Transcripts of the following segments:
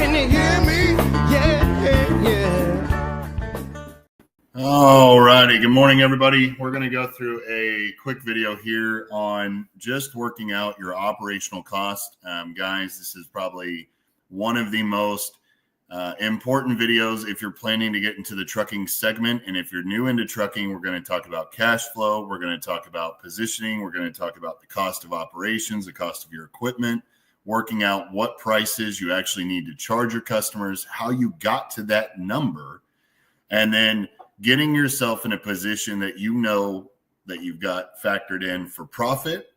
Can you hear me? Yeah, yeah. All righty. Good morning, everybody. We're going to go through a quick video here on just working out your operational cost. Guys, this is probably one of the most important videos if you're planning to get into the trucking segment. And if you're new into trucking, we're going to talk about cash flow. We're going to talk about positioning. We're going to talk about the cost of operations, the cost of your equipment, working out what prices you actually need to charge your customers, how you got to that number, and then getting yourself in a position that you know that you've got factored in for profit,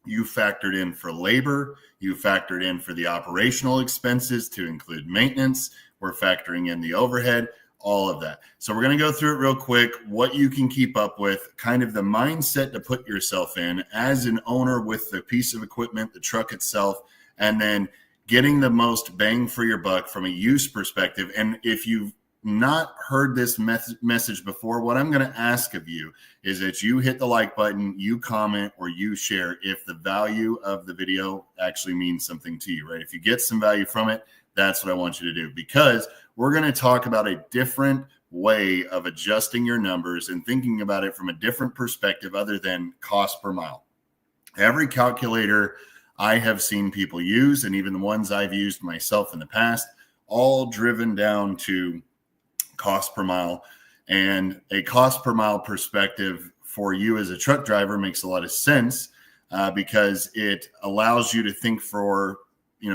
you factored in for labor, you factored in for the operational expenses to include maintenance, we're factoring in the overhead, all of that. So we're going to go through it real quick, what you can keep up with, kind of the mindset to put yourself in as an owner with the piece of equipment, the truck itself, and then getting the most bang for your buck from a use perspective. And if you've not heard this message before, what I'm going to ask of you is that you hit the like button, you comment, or you share if the value of the video actually means something to you, right? If you get some value from it, that's what I want you to do, because we're going to talk about a different way of adjusting your numbers and thinking about it from a different perspective other than cost per mile. Every calculator I have seen people use, and even the ones I've used myself in the past, all driven down to cost per mile. And a cost per mile perspective for you as a truck driver makes a lot of sense because it allows you to think for,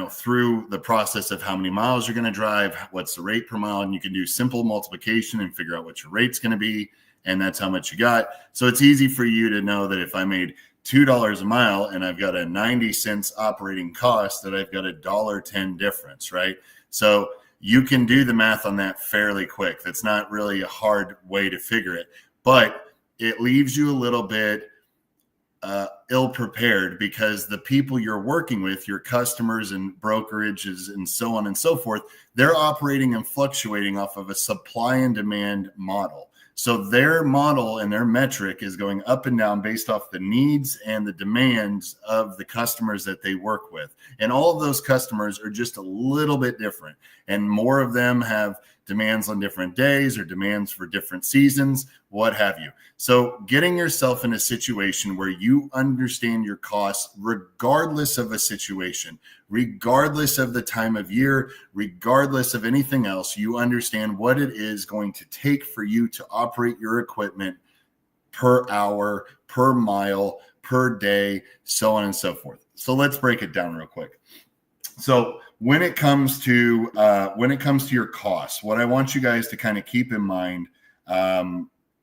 through the process of how many miles you're going to drive, what's the rate per mile, and you can do simple multiplication and figure out what your rate's going to be, and that's how much you got. So it's easy for you to know that if I made $2 a mile and I've got a 90 cents operating cost, that I've got a $1.10 difference, right? So you can do the math on that fairly quick. That's not really a hard way to figure it, but it leaves you a little bit ill-prepared because the people you're working with, your customers and brokerages and so on and so forth, they're operating and fluctuating off of a supply and demand model. So their model and their metric is going up and down based off the needs and the demands of the customers that they work with. And all of those customers are just a little bit different. And more of them have demands on different days or demands for different seasons, what have you. So getting yourself in a situation where you understand your costs regardless of a situation, regardless of the time of year, regardless of anything else, you understand what it is going to take for you to operate your equipment per hour, per mile, per day, so on and so forth. So let's break it down real quick. So when it comes to your costs, what I want you guys to kind of keep in mind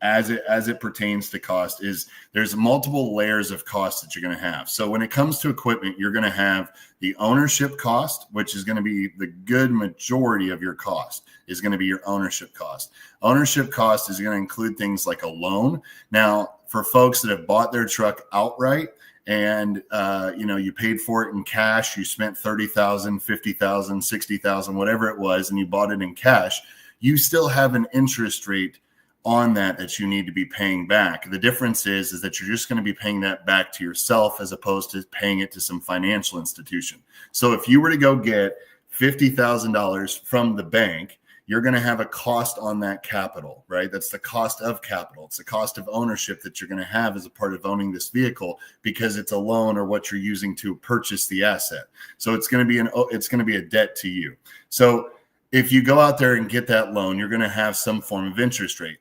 as it pertains to cost is there's multiple layers of costs that you're going to have. So when it comes to equipment, you're going to have the ownership cost, which is going to be the good majority of your cost is going to be your ownership cost. Ownership cost is going to include things like a loan. Now, for folks that have bought their truck outright, and you paid for it in cash, you spent $30,000, $50,000, $60,000, whatever it was, and you bought it in cash, you still have an interest rate on that you need to be paying back. The difference is that you're just going to be paying that back to yourself as opposed to paying it to some financial institution. So if you were to go get $50,000 from the bank, you're going to have a cost on that capital, right? That's the cost of capital. It's the cost of ownership that you're going to have as a part of owning this vehicle because it's a loan or what you're using to purchase the asset. So it's going to be a debt to you. So if you go out there and get that loan, you're going to have some form of interest rate.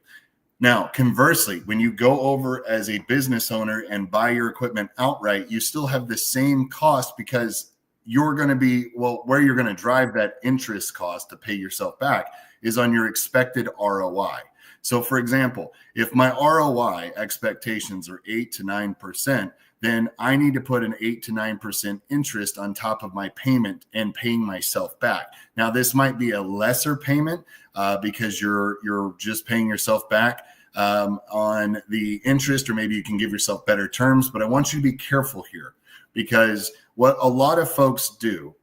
Now, conversely, when you go over as a business owner and buy your equipment outright, you still have the same cost because you're going to be, where you're going to drive that interest cost to pay yourself back is on your expected ROI. So for example, if my ROI expectations are 8 to 9%, then I need to put an 8 to 9% interest on top of my payment and paying myself back. Now, this might be a lesser payment because you're just paying yourself back on the interest, or maybe you can give yourself better terms, but I want you to be careful here because what a lot of folks do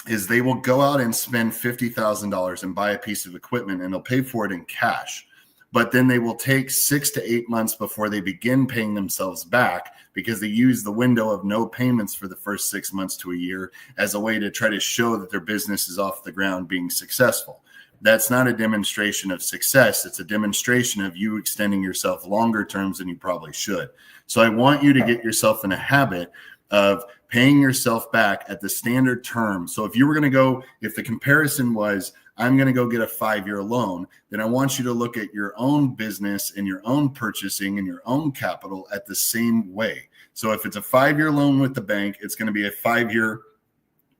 is they will go out and spend $50,000 and buy a piece of equipment and they'll pay for it in cash. but then they will take 6 to 8 months before they begin paying themselves back because they use the window of no payments for the first 6 months to a year as a way to try to show that their business is off the ground being successful. That's not a demonstration of success. It's a demonstration of you extending yourself longer terms than you probably should. So I want you to get yourself in a habit of paying yourself back at the standard term. So if you were going to go, if the comparison was, I'm going to go get a 5-year loan, then I want you to look at your own business and your own purchasing and your own capital at the same way. So if it's a 5-year loan with the bank, it's going to be a 5-year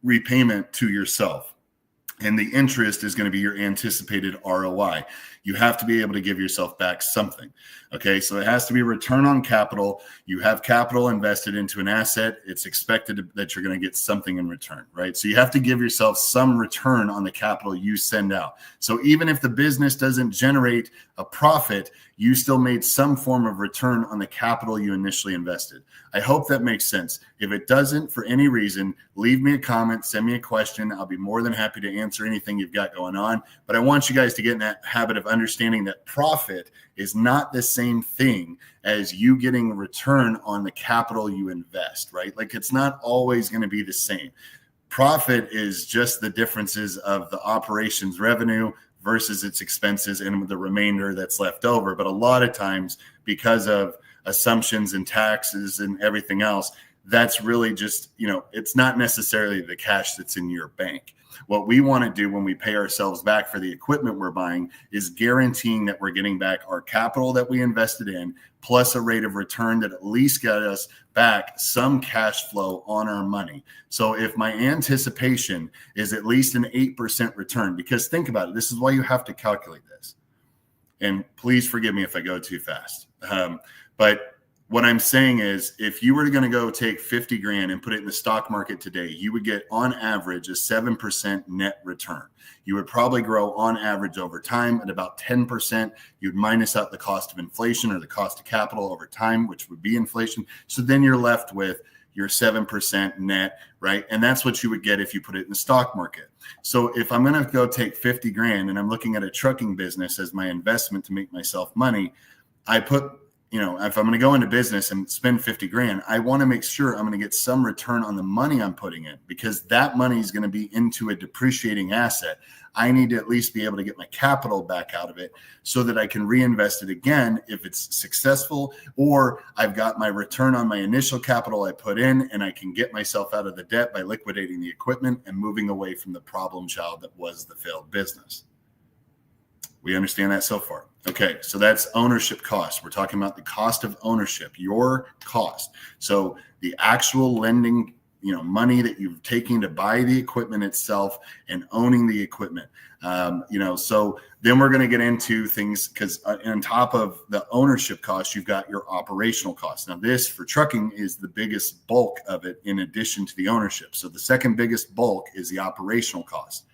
repayment to yourself. And the interest is going to be your anticipated ROI. You have to be able to give yourself back something. Okay, so it has to be return on capital. You have capital invested into an asset. It's expected that you're going to get something in return, right? So you have to give yourself some return on the capital you send out. So even if the business doesn't generate a profit, you still made some form of return on the capital you initially invested. I hope that makes sense. If it doesn't, for any reason, leave me a comment, send me a question. I'll be more than happy to answer anything you've got going on. But I want you guys to get in that habit of understanding that profit is not the same thing as you getting a return on the capital you invest, right? Like it's not always going to be the same. Profit is just the differences of the operations revenue versus its expenses and the remainder that's left over. But a lot of times, because of assumptions and taxes and everything else, that's really just, it's not necessarily the cash that's in your bank. What we want to do when we pay ourselves back for the equipment we're buying is guaranteeing that we're getting back our capital that we invested in, plus a rate of return that at least get us back some cash flow on our money. So if my anticipation is at least an 8% return, because think about it, this is why you have to calculate this. And please forgive me if I go too fast. But what I'm saying is, if you were going to go take 50 grand and put it in the stock market today, you would get on average a 7% net return. You would probably grow on average over time at about 10%. You'd minus out the cost of inflation or the cost of capital over time, which would be inflation. So then you're left with your 7% net, right? And that's what you would get if you put it in the stock market. So if I'm going to go take 50 grand and I'm looking at a trucking business as my investment to make myself money, I put, if I'm going to go into business and spend 50 grand, I want to make sure I'm going to get some return on the money I'm putting in, because that money is going to be into a depreciating asset. I need to at least be able to get my capital back out of it so that I can reinvest it again if it's successful, or I've got my return on my initial capital I put in and I can get myself out of the debt by liquidating the equipment and moving away from the problem child that was the failed business. We understand that so far. Okay, so that's ownership cost. We're talking about the cost of ownership, your cost. So the actual lending, money that you've taken to buy the equipment itself and owning the equipment. So then we're going to get into things, because on top of the ownership cost, you've got your operational cost. Now this for trucking is the biggest bulk of it in addition to the ownership. So the second biggest bulk is the operational cost.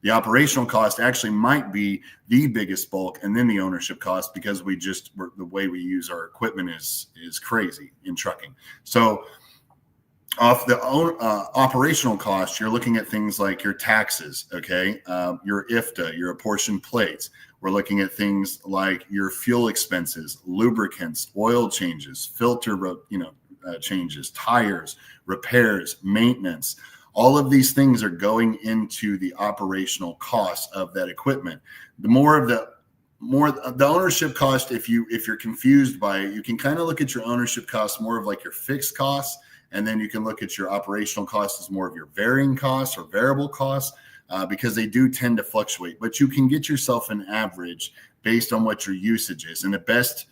The operational cost actually might be the biggest bulk, and then the ownership cost, because the way we use our equipment is crazy in trucking. So off the operational cost, you're looking at things like your taxes, okay, your IFTA, your apportioned plates. We're looking at things like your fuel expenses, lubricants, oil changes, filter, changes, tires, repairs, maintenance. All of these things are going into the operational cost of that equipment. The ownership cost, if you're confused by it, you can kind of look at your ownership cost more of like your fixed costs, and then you can look at your operational cost as more of your varying costs or variable costs, because they do tend to fluctuate. But you can get yourself an average based on what your usage is, and the best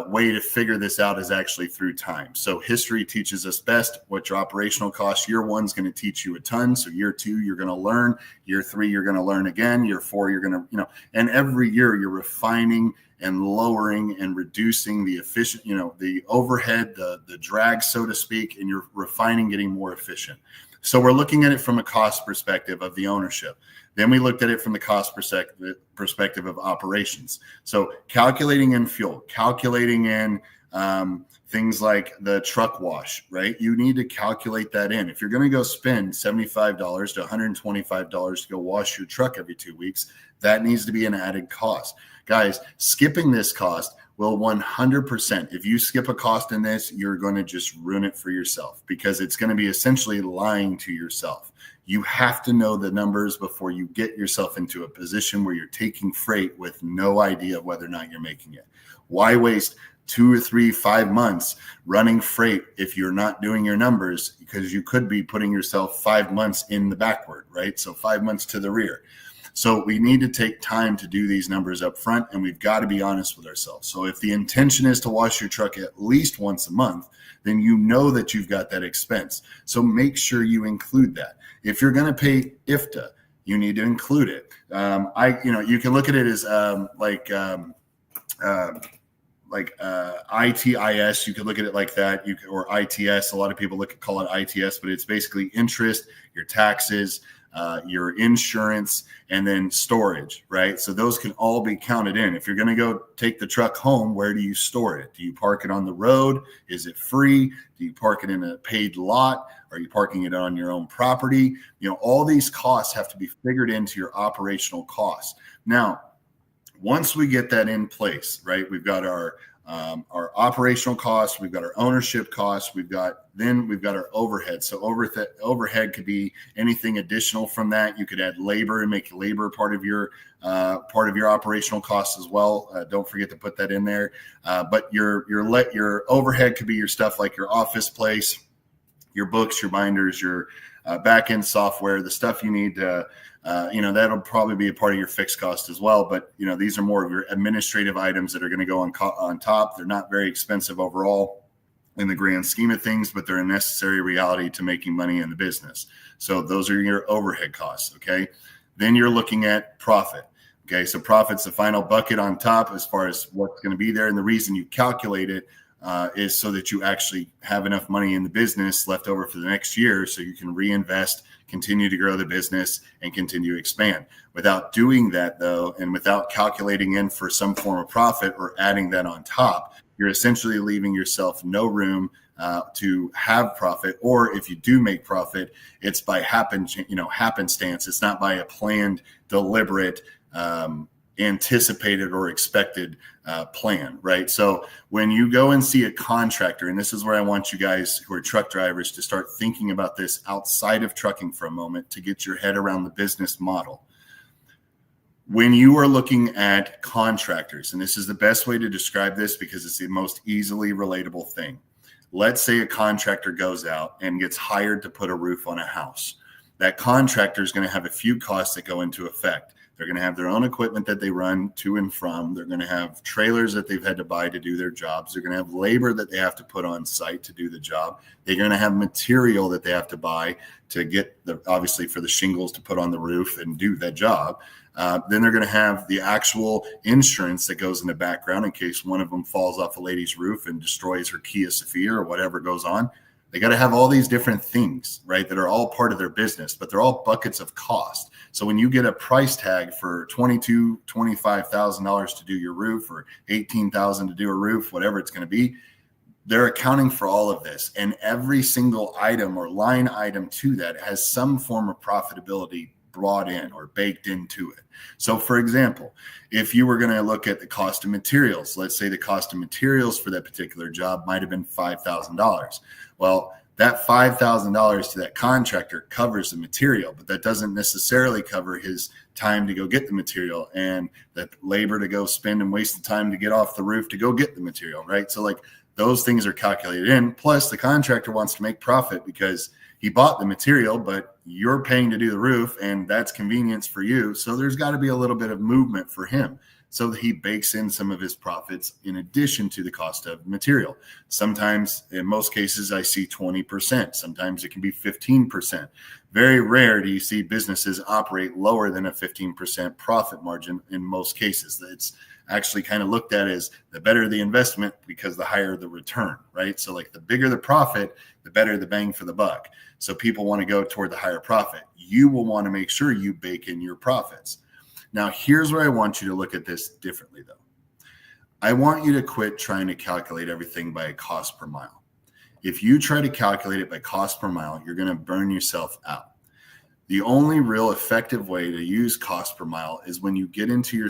way to figure this out is actually through time. So history teaches us best what your operational cost. Year one's going to teach you a ton. So year two, you're going to learn. Year three, you're going to learn again. Year four, you're going to, and every year you're refining and lowering and reducing the efficient, the overhead, the drag, so to speak, and you're refining, getting more efficient. So we're looking at it from a cost perspective of the ownership. Then we looked at it from the cost perspective of operations. So calculating in fuel, calculating in things like the truck wash, right? You need to calculate that in. If you're going to go spend $75 to $125 to go wash your truck every 2 weeks, that needs to be an added cost. Guys, skipping this cost will 100%. If you skip a cost in this, you're going to just ruin it for yourself, because it's going to be essentially lying to yourself. You have to know the numbers before you get yourself into a position where you're taking freight with no idea of whether or not you're making it. Why waste 2 or 3, 5 months running freight if you're not doing your numbers? Because you could be putting yourself 5 months in the backward, right? So 5 months to the rear. So we need to take time to do these numbers up front, and we've got to be honest with ourselves. So if the intention is to wash your truck at least once a month, then you know that you've got that expense. So make sure you include that. If you're going to pay IFTA, you need to include it. You can look at it as ITIS. You could look at it like that. Or ITS. A lot of people call it ITS, but it's basically interest, your taxes, your insurance, and then storage, right? So those can all be counted in. If you're going to go take the truck home, where do you store it? Do you park it on the road? Is it free? Do you park it in a paid lot? Are you parking it on your own property? All these costs have to be figured into your operational costs. Now, once we get that in place, right, we've got our operational costs, we've got our ownership costs, we've got our overhead. So overhead could be anything additional from that. You could add labor and make labor part of your operational costs as well. Don't forget to put that in there. But your overhead could be your stuff like your office place, your books, your binders, your back-end software, the stuff you need to, that'll probably be a part of your fixed cost as well. But, these are more of your administrative items that are going to go on top. They're not very expensive overall in the grand scheme of things, but they're a necessary reality to making money in the business. So those are your overhead costs. Okay. Then you're looking at profit. Okay. So profit's the final bucket on top as far as what's going to be there. And the reason you calculate it is so that you actually have enough money in the business left over for the next year so you can reinvest, continue to grow the business, and continue to expand. Without doing that, though, and without calculating in for some form of profit or adding that on top, you're essentially leaving yourself no room to have profit. Or if you do make profit, it's by happenstance. It's not by a planned, deliberate, anticipated or expected plan, right? So when you go and see a contractor, and this is where I want you guys who are truck drivers to start thinking about this outside of trucking for a moment to get your head around the business model. When you are looking at contractors, and this is the best way to describe this because it's the most easily relatable thing. Let's say a contractor goes out and gets hired to put a roof on a house. That contractor is going to have a few costs that go into effect. They're going to have their own equipment that they run to and from. They're going to have trailers that they've had to buy to do their jobs. They're going to have labor that they have to put on site to do the job. They're going to have material that they have to buy to get obviously for the shingles to put on the roof and do that job. Then they're going to have the actual insurance that goes in the background in case one of them falls off a lady's roof and destroys her Kia Sophia or whatever goes on. They got to have all these different things, right, that are all part of their business, but they're all buckets of cost. So when you get a price tag for $22,000, $25,000 to do your roof or $18,000 to do a roof, whatever it's going to be, they're accounting for all of this. And every single item or line item to that has some form of profitability brought in or baked into it. So for example, if you were going to look at the cost of materials, let's say the cost of materials for that particular job might have been $5,000. Well, that $5,000 to that contractor covers the material, but that doesn't necessarily cover his time to go get the material and that labor to go spend and waste the time to get off the roof to go get the material, right? So like those things are calculated in. Plus the contractor wants to make profit because he bought the material, but you're paying to do the roof and that's convenience for you. So there's got to be a little bit of movement for him. So that he bakes in some of his profits in addition to the cost of material. Sometimes, in most cases, I see 20%. Sometimes it can be 15%. Very rare do you see businesses operate lower than a 15% profit margin in most cases. It's actually kind of looked at as the better the investment because the higher the return, right? So like the bigger the profit, the better the bang for the buck. So people want to go toward the higher profit. You will want to make sure you bake in your profits. Now, here's where I want you to look at this differently, though. I want you to quit trying to calculate everything by cost per mile. If you try to calculate it by cost per mile, you're going to burn yourself out. The only real effective way to use cost per mile is when you get into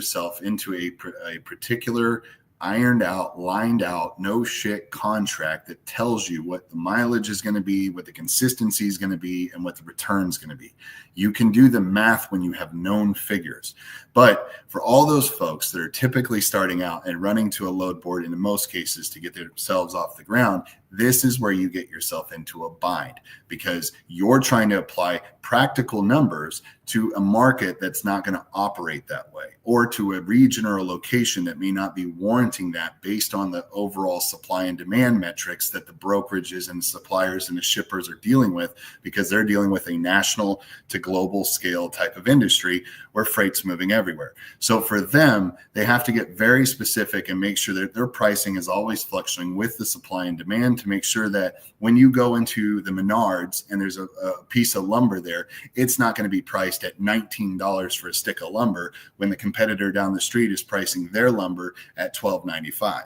a particular ironed out, lined out, no shit contract that tells you what the mileage is going to be, what the consistency is going to be, and what the return is going to be. You can do the math when you have known figures. But for all those folks that are typically starting out and running to a load board in most cases to get themselves off the ground, this is where you get yourself into a bind, because you're trying to apply practical numbers to a market that's not going to operate that way, or to a region or a location that may not be warranting that based on the overall supply and demand metrics that the brokerages and the suppliers and the shippers are dealing with, because they're dealing with a national to global scale type of industry where freight's moving everywhere. So for them, they have to get very specific and make sure that their pricing is always fluctuating with the supply and demand, to make sure that when you go into the Menards and there's a piece of lumber there, it's not going to be priced at $19 for a stick of lumber when the competitor down the street is pricing their lumber at $12.95.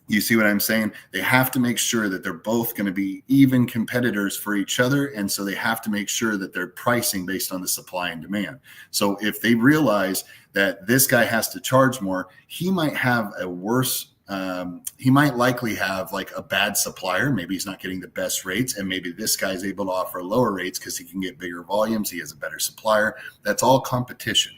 You see what I'm saying? They have to make sure that they're both going to be even competitors for each other. And so they have to make sure that they're pricing based on the supply and demand. So if they realize that this guy has to charge more, he might have a worse he might likely have like a bad supplier. Maybe he's not getting the best rates, and maybe this guy's able to offer lower rates because he can get bigger volumes. He has a better supplier. That's all competition.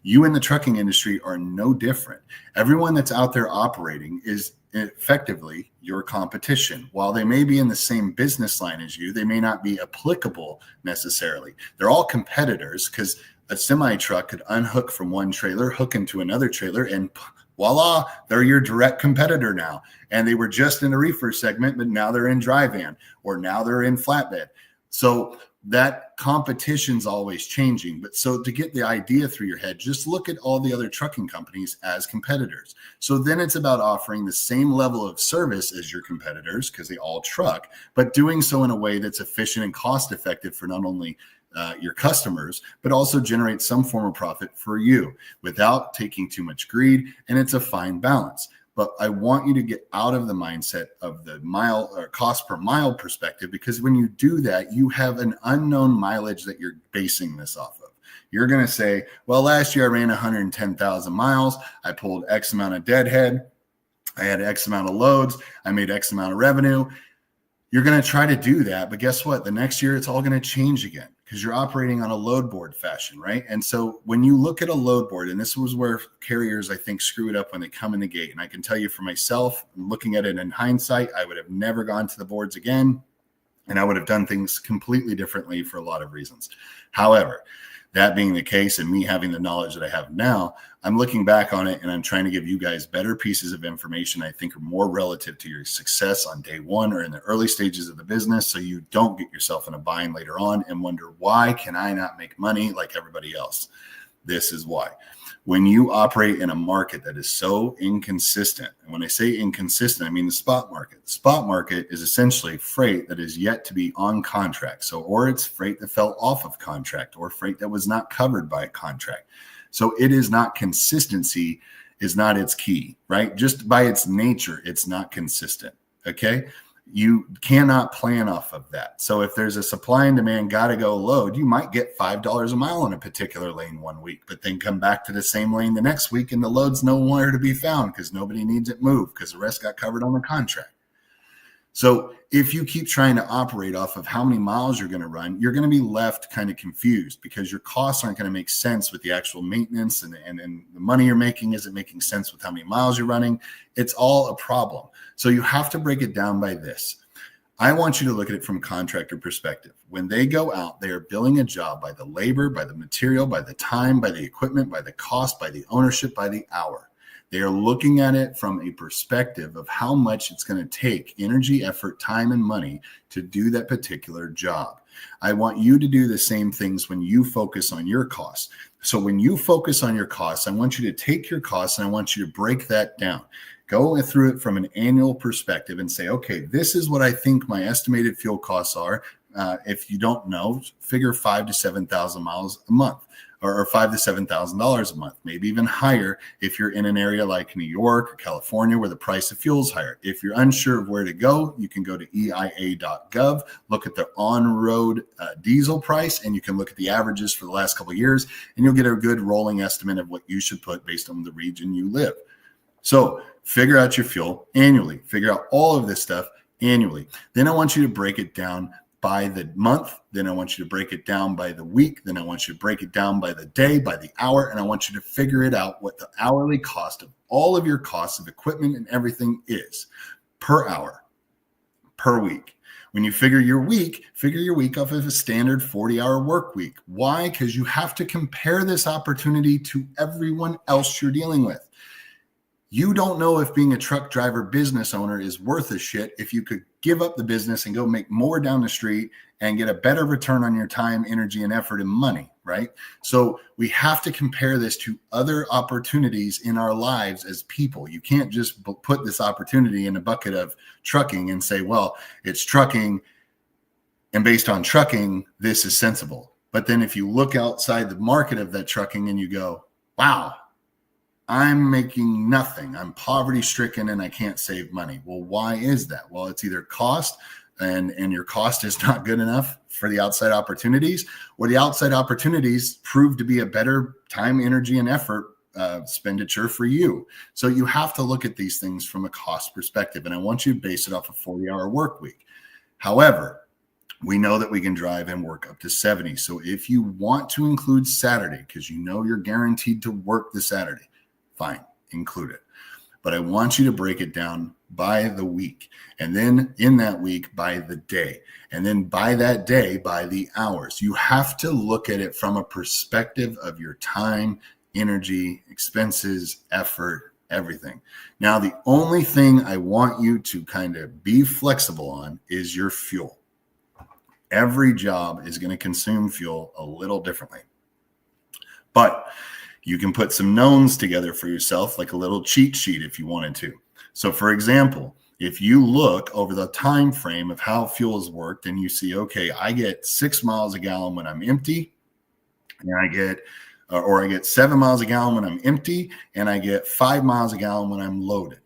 You in the trucking industry are no different. Everyone that's out there operating is effectively your competition. While they may be in the same business line as you, they may not be applicable necessarily. They're all competitors, because a semi truck could unhook from one trailer, hook into another trailer, and voila, they're your direct competitor now. And they were just in the reefer segment, but now they're in dry van, or now they're in flatbed. So that competition's always changing. But so to get the idea through your head, just look at all the other trucking companies as competitors. So then it's about offering the same level of service as your competitors, because they all truck, but doing so in a way that's efficient and cost effective for not only your customers, but also generate some form of profit for you without taking too much greed. And it's a fine balance. But I want you to get out of the mindset of the mile or cost per mile perspective, because when you do that, you have an unknown mileage that you're basing this off of. You're going to say, well, last year I ran 110,000 miles. I pulled X amount of deadhead. I had X amount of loads. I made X amount of revenue. You're going to try to do that. But guess what? The next year, it's all going to change again, because you're operating on a load board fashion, right? And so when you look at a load board, and this was where carriers, I think, screw it up when they come in the gate. And I can tell you for myself, looking at it in hindsight, I would have never gone to the boards again. And I would have done things completely differently for a lot of reasons. However, that being the case, and me having the knowledge that I have now, I'm looking back on it and I'm trying to give you guys better pieces of information I think are more relative to your success on day one or in the early stages of the business, so you don't get yourself in a bind later on and wonder, why can I not make money like everybody else? This is why. When you operate in a market that is so inconsistent, and when I say inconsistent, I mean the spot market. The spot market is essentially freight that is yet to be on contract. So, or it's freight that fell off of contract, or freight that was not covered by a contract. So it is not, consistency is not its key, right? Just by its nature, it's not consistent. Okay. You cannot plan off of that. So if there's a supply and demand gotta go load, you might get $5 a mile in a particular lane one week, but then come back to the same lane the next week and the load's nowhere to be found because nobody needs it moved because the rest got covered on the contract. So if you keep trying to operate off of how many miles you're going to run, you're going to be left kind of confused, because your costs aren't going to make sense with the actual maintenance, and the money you're making isn't making sense with how many miles you're running. It's all a problem. So you have to break it down by this. I want you to look at it from a contractor perspective. When they go out, they are billing a job by the labor, by the material, by the time, by the equipment, by the cost, by the ownership, by the hour. They are looking at it from a perspective of how much it's going to take energy, effort, time, and money to do that particular job. I want you to do the same things when you focus on your costs. So when you focus on your costs, I want you to take your costs and I want you to break that down. Go through it from an annual perspective and say, okay, this is what I think my estimated fuel costs are. if you don't know, figure 5,000 to 7,000 miles a month, or $5,000 to $7,000 a month, maybe even higher if you're in an area like New York or California where the price of fuel is higher. If you're unsure of where to go, you can go to EIA.gov, look at the on-road diesel price, and you can look at the averages for the last couple of years, and you'll get a good rolling estimate of what you should put based on the region you live. So figure out your fuel annually, figure out all of this stuff annually. Then I want you to break it down by the month. Then I want you to break it down by the week. Then I want you to break it down by the day, by the hour. And I want you to figure it out what the hourly cost of all of your costs of equipment and everything is per hour, per week. When you figure your week off of a standard 40-hour work week. Why? Because you have to compare this opportunity to everyone else you're dealing with. You don't know if being a truck driver business owner is worth a shit if you could give up the business and go make more down the street and get a better return on your time, energy, and effort and money, right? So we have to compare this to other opportunities in our lives as people. You can't just put this opportunity in a bucket of trucking and say, well, it's trucking, and based on trucking, this is sensible. But then if you look outside the market of that trucking and you go, wow, I'm making nothing. I'm poverty stricken and I can't save money. Well, why is that? Well, it's either cost and your cost is not good enough for the outside opportunities, or the outside opportunities prove to be a better time, energy, and effort expenditure for you. So you have to look at these things from a cost perspective. And I want you to base it off a 40-hour work week. However, we know that we can drive and work up to 70. So if you want to include Saturday, because you know you're guaranteed to work the Saturday, fine, include it. But I want you to break it down by the week, and then in that week by the day, and then by that day by the hours. You have to look at it from a perspective of your time, energy, expenses, effort, everything. Now, the only thing I want you to kind of be flexible on is your fuel. Every job is going to consume fuel a little differently, but you can put some knowns together for yourself, like a little cheat sheet if you wanted to. So for example, if you look over the time frame of how fuel has worked and you see, okay, I get 6 miles a gallon when I'm empty, and I get 7 miles a gallon when I'm empty, and I get 5 miles a gallon when I'm loaded.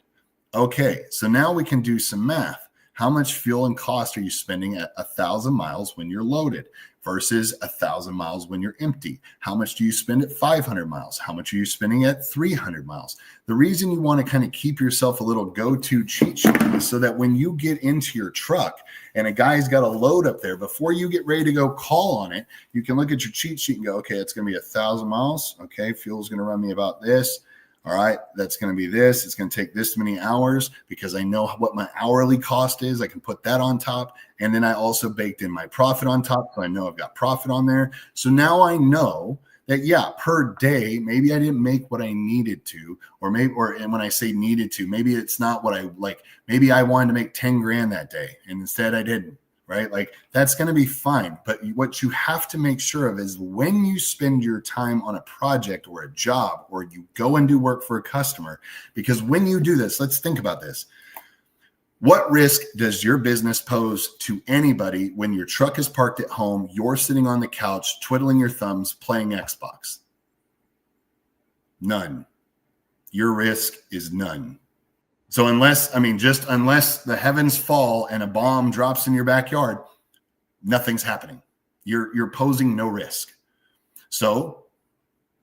Okay, so now we can do some math. How much fuel and cost are you spending at 1,000 miles when you're loaded versus 1,000 miles when you're empty? How much do you spend at 500 miles? How much are you spending at 300 miles? The reason you want to kind of keep yourself a little go-to cheat sheet is so that when you get into your truck and a guy's got a load up there, before you get ready to go call on it, you can look at your cheat sheet and go, okay, it's going to be 1,000 miles. Okay, fuel's going to run me about this. All right, that's going to be this. It's going to take this many hours because I know what my hourly cost is. I can put that on top. And then I also baked in my profit on top. So I know I've got profit on there. So now I know that, yeah, per day, maybe I didn't make what I needed to, and when I say needed to, maybe it's not what I like. Maybe I wanted to make 10 grand that day and instead I didn't. Right? Like that's going to be fine. But what you have to make sure of is when you spend your time on a project or a job, or you go and do work for a customer, because when you do this, let's think about this. What risk does your business pose to anybody when your truck is parked at home, you're sitting on the couch, twiddling your thumbs, playing Xbox? None. Your risk is none. So unless the heavens fall and a bomb drops in your backyard, nothing's happening. You're posing no risk. So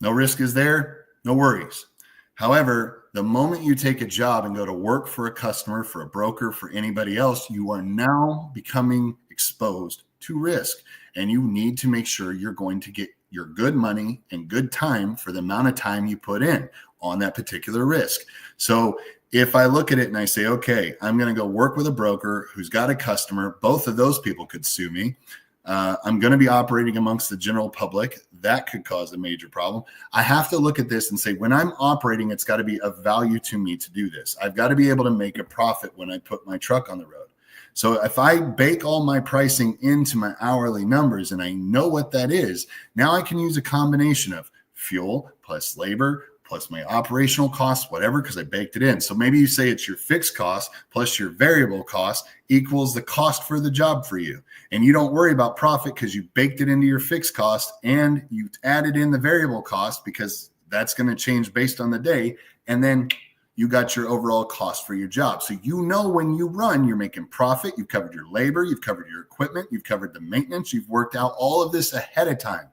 no risk is there, no worries. However, the moment you take a job and go to work for a customer, for a broker, for anybody else, you are now becoming exposed to risk. And you need to make sure you're going to get your good money and good time for the amount of time you put in on that particular risk. So if I look at it and I say, okay, I'm going to go work with a broker who's got a customer, both of those people could sue me. I'm going to be operating amongst the general public. That could cause a major problem. I have to look at this and say, when I'm operating, it's got to be of value to me to do this. I've got to be able to make a profit when I put my truck on the road. So if I bake all my pricing into my hourly numbers and I know what that is, now I can use a combination of fuel plus labor plus my operational costs, whatever, because I baked it in. So maybe you say it's your fixed cost plus your variable cost equals the cost for the job for you. And you don't worry about profit because you baked it into your fixed cost and you added in the variable cost because that's going to change based on the day. And then you got your overall cost for your job. So you know when you run, you're making profit. You've covered your labor. You've covered your equipment. You've covered the maintenance. You've worked out all of this ahead of time.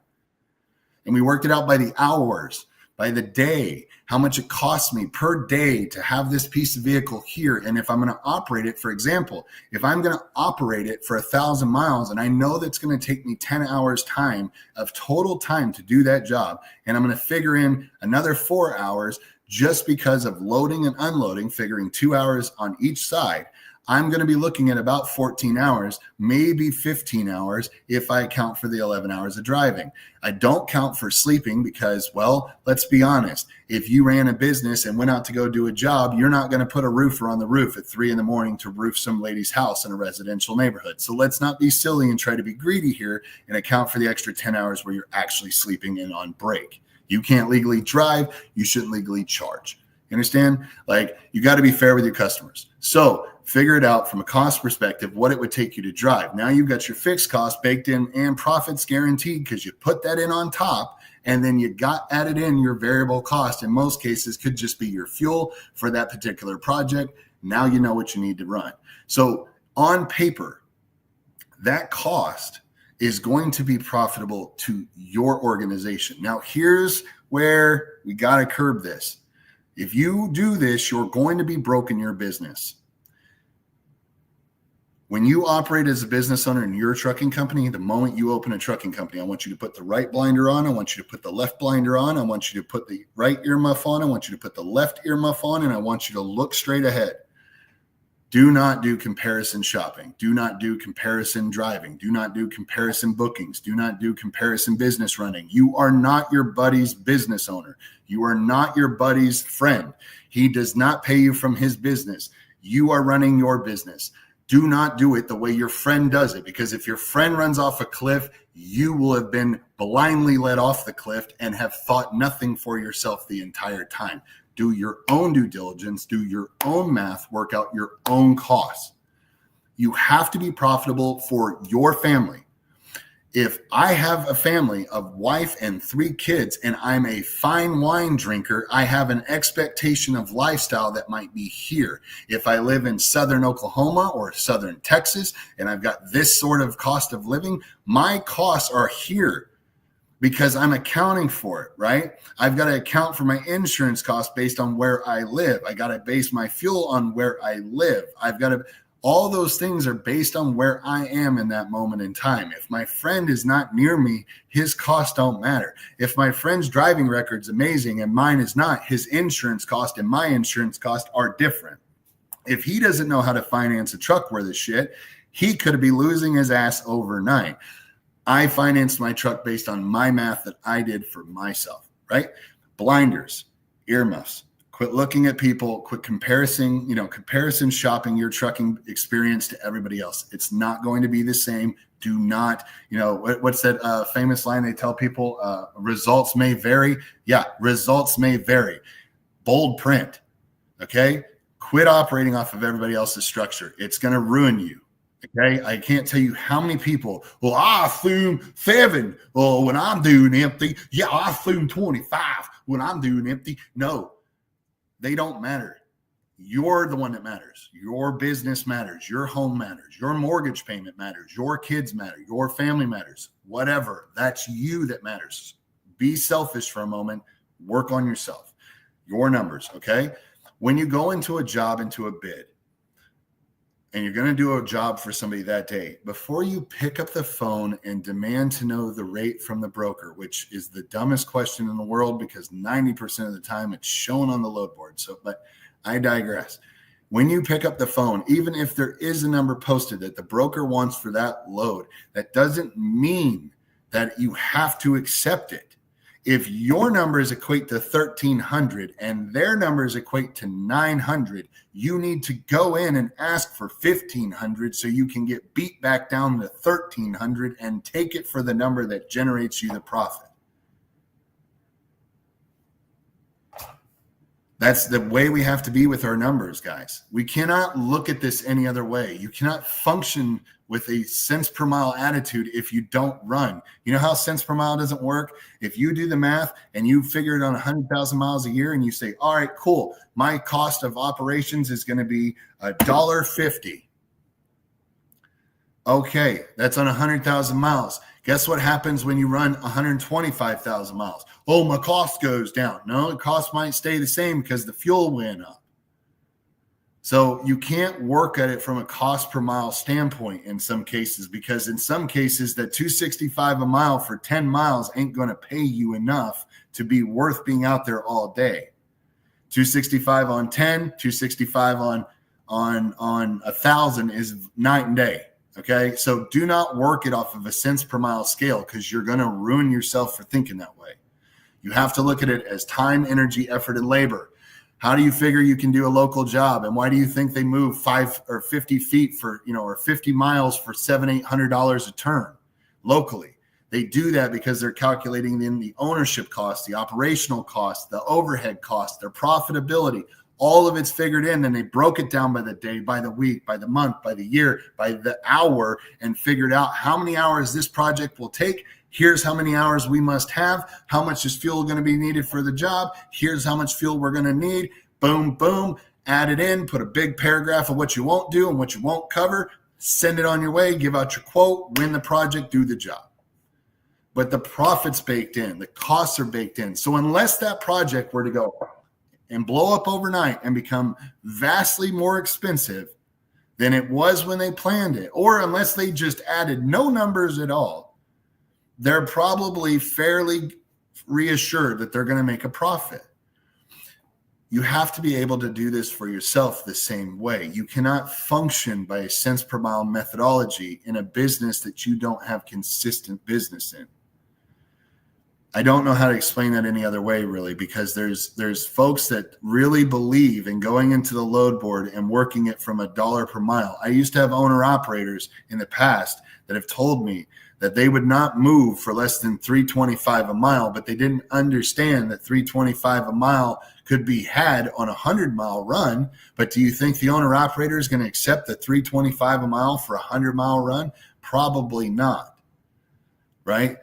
And we worked it out by the hours, by the day, how much it costs me per day to have this piece of vehicle here. And if I'm going to operate it, for example, if I'm going to operate it for 1,000 miles and I know that's going to take me 10 hours time of total time to do that job, and I'm going to figure in another 4 hours just because of loading and unloading, figuring 2 hours on each side, I'm going to be looking at about 14 hours, maybe 15 hours if I account for the 11 hours of driving. I don't count for sleeping because, well, let's be honest. If you ran a business and went out to go do a job, you're not going to put a roofer on the roof at 3 a.m. to roof some lady's house in a residential neighborhood. So let's not be silly and try to be greedy here and account for the extra 10 hours where you're actually sleeping and on break. You can't legally drive. You shouldn't legally charge. You understand? Like, you got to be fair with your customers. So figure it out from a cost perspective, what it would take you to drive. Now you've got your fixed cost baked in and profits guaranteed because you put that in on top, and then you got added in your variable cost. In most cases, could just be your fuel for that particular project. Now you know what you need to run. So on paper, that cost is going to be profitable to your organization. Now, here's where we got to curb this. If you do this, you're going to be broke in your business. When you operate as a business owner in your trucking company, the moment you open a trucking company, I want you to put the right blinder on. I want you to put the left blinder on. I want you to put the right earmuff on. I want you to put the left earmuff on, and I want you to look straight ahead. Do not do comparison shopping. Do not do comparison driving. Do not do comparison bookings. Do not do comparison business running. You are not your buddy's business owner. You are not your buddy's friend. He does not pay you from his business. You are running your business. Do not do it the way your friend does it, because if your friend runs off a cliff, you will have been blindly led off the cliff and have thought nothing for yourself the entire time. Do your own due diligence, do your own math, work out your own costs. You have to be profitable for your family. If I have a family of wife and 3 kids and I'm a fine wine drinker, I have an expectation of lifestyle that might be here. If I live in southern Oklahoma or southern Texas and I've got this sort of cost of living, my costs are here because I'm accounting for it, right? I've got to account for my insurance costs based on where I live. I got to base my fuel on where I live. All those things are based on where I am in that moment in time. If my friend is not near me, his costs don't matter. If my friend's driving record's amazing and mine is not, his insurance cost and my insurance cost are different. If he doesn't know how to finance a truck worth of shit, he could be losing his ass overnight. I financed my truck based on my math that I did for myself, right? Blinders, earmuffs. Quit looking at people, quit comparison shopping your trucking experience to everybody else. It's not going to be the same. Do not, what's that famous line they tell people? Results may vary. Yeah, results may vary. Bold print, okay? Quit operating off of everybody else's structure. It's going to ruin you, okay? I can't tell you how many people, well, I assume 7 when I'm doing empty. Yeah, I assume 25 when I'm doing empty. No. They don't matter. You're the one that matters. Your business matters. Your home matters. Your mortgage payment matters. Your kids matter. Your family matters. Whatever. That's you that matters. Be selfish for a moment. Work on yourself. Your numbers, okay? When you go into a job, into a bid, and you're going to do a job for somebody that day, before you pick up the phone and demand to know the rate from the broker, which is the dumbest question in the world because 90% of the time it's shown on the load board. But I digress. When you pick up the phone, even if there is a number posted that the broker wants for that load, that doesn't mean that you have to accept it. If your numbers equate to 1,300 and their numbers equate to 900, you need to go in and ask for 1,500 so you can get beat back down to 1,300 and take it for the number that generates you the profit. That's the way we have to be with our numbers, guys. We cannot look at this any other way. You cannot function with a cents per mile attitude if you don't run. You know how cents per mile doesn't work? If you do the math and you figure it on 100,000 miles a year and you say, all right, cool, my cost of operations is going to be $1.50. Okay, that's on 100,000 miles. Guess what happens when you run 125,000 miles? Oh, my cost goes down. No, the cost might stay the same because the fuel went up. So you can't work at it from a cost per mile standpoint in some cases, because in some cases that 265 a mile for 10 miles ain't going to pay you enough to be worth being out there all day. 265 on 10, 265 on 1,000 is night and day. Okay, so do not work it off of a cents per mile scale, because you're going to ruin yourself for thinking that way. You have to look at it as time, energy, effort, and labor. How do you figure you can do a local job? And why do you think they move 5 or 50 feet for, or 50 miles for $700-800 a turn locally? They do that because they're calculating in the ownership cost, the operational cost, the overhead cost, their profitability. All of it's figured in, and they broke it down by the day, by the week, by the month, by the year, by the hour, and figured out how many hours this project will take. Here's how many hours we must have. How much is fuel going to be needed for the job? Here's how much fuel we're going to need. Boom, boom. Add it in. Put a big paragraph of what you won't do and what you won't cover. Send it on your way. Give out your quote. Win the project. Do the job. But the profit's baked in. The costs are baked in. So unless that project were to go and blow up overnight and become vastly more expensive than it was when they planned it, or unless they just added no numbers at all, they're probably fairly reassured that they're going to make a profit. You have to be able to do this for yourself the same way. You cannot function by a cents per mile methodology in a business that you don't have consistent business in. I don't know how to explain that any other way, really, because there's folks that really believe in going into the load board and working it from $1 per mile. I used to have owner operators in the past that have told me that they would not move for less than $3.25 a mile, but they didn't understand that $3.25 a mile could be had on a 100-mile run. But do you think the owner operator is going to accept the $3.25 a mile for a 100-mile run? Probably not, right?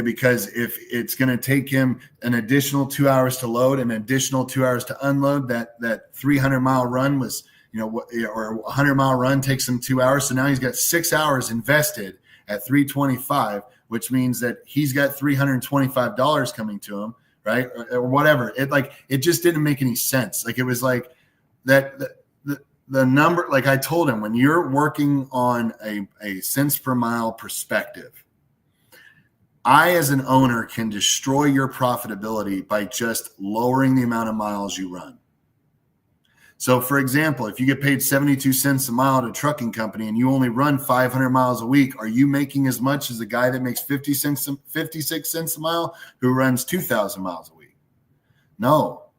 Because if it's going to take him an additional 2 hours to load, an additional 2 hours to unload, that 300-mile run was, or a 100-mile run takes him 2 hours. So now he's got 6 hours invested at $3.25, which means that he's got $325 coming to him, right? Or whatever. It just didn't make any sense. Like, it was like that the number, like I told him, when you're working on a cents per mile perspective, I, as an owner, can destroy your profitability by just lowering the amount of miles you run. So, for example, if you get paid 72 cents a mile at a trucking company and you only run 500 miles a week, are you making as much as the guy that makes 56 cents a mile who runs 2,000 miles a week? No.